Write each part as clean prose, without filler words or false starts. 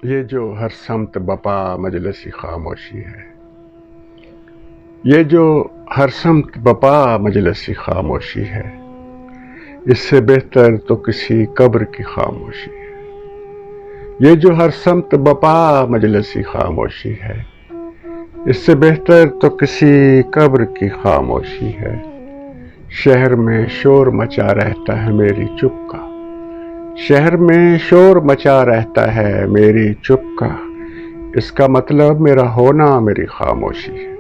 یہ جو ہر سمت بپا مجلسی خاموشی ہے، یہ جو ہر سمت بپا مجلسی خاموشی ہے، اس سے بہتر تو کسی قبر کی خاموشی ہے۔ یہ جو ہر سمت بپا مجلسی خاموشی ہے، اس سے بہتر تو کسی قبر کی خاموشی ہے۔ شہر میں شور مچا رہتا ہے میری چپ کا، شہر میں شور مچا رہتا ہے میری چپ کا، اس کا مطلب میرا ہونا میری خاموشی ہے۔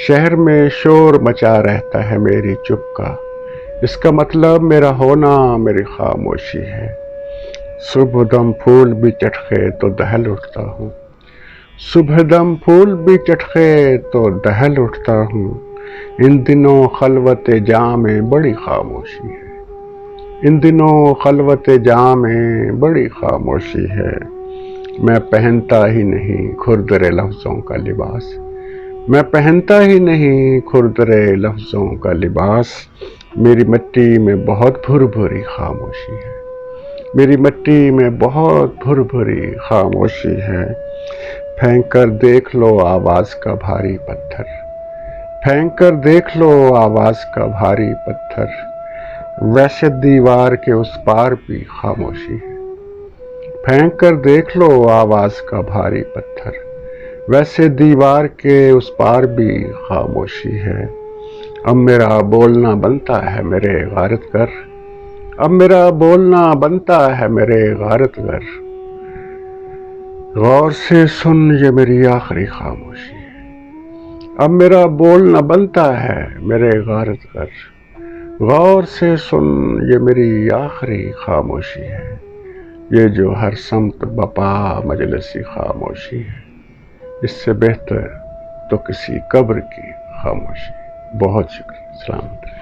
شہر میں شور مچا رہتا ہے میری چپ کا، اس کا مطلب میرا ہونا میری خاموشی ہے۔ صبح دم پھول بھی چٹخے تو دہل اٹھتا ہوں، صبح دم پھول بھی چٹخے تو دہل اٹھتا ہوں۔ ان دنوں خلوت جاں میں بڑی خاموشی ہے، ان دنوں خلوت جاں میں بڑی خاموشی ہے۔ میں پہنتا ہی نہیں کھردرے لفظوں کا لباس، میں پہنتا ہی نہیں کھردرے لفظوں کا لباس۔ میری مٹی میں بہت بھر بھری خاموشی ہے، میری مٹی میں بہت بھر بھری خاموشی ہے۔ پھینک کر دیکھ لو آواز کا بھاری پتھر، پھینک کر دیکھ لو آواز کا بھاری پتھر، ویسے دیوار کے اس پار بھی خاموشی ہے۔ پھینک کر دیکھ لو آواز کا بھاری پتھر، ویسے دیوار کے اس پار بھی خاموشی ہے۔ اب میرا بولنا بنتا ہے میرے غارت گر، اب میرا بولنا بنتا ہے میرے غارت گر، غور سے سن یہ میری آخری خاموشی ہے۔ اب میرا بولنا بنتا ہے میرے غارت گر، غور سے سن یہ میری آخری خاموشی ہے۔ یہ جو ہر سمت بپا مجلسی خاموشی ہے، اس سے بہتر تو کسی قبر کی خاموشی۔ بہت شکریہ، سلامت رہے۔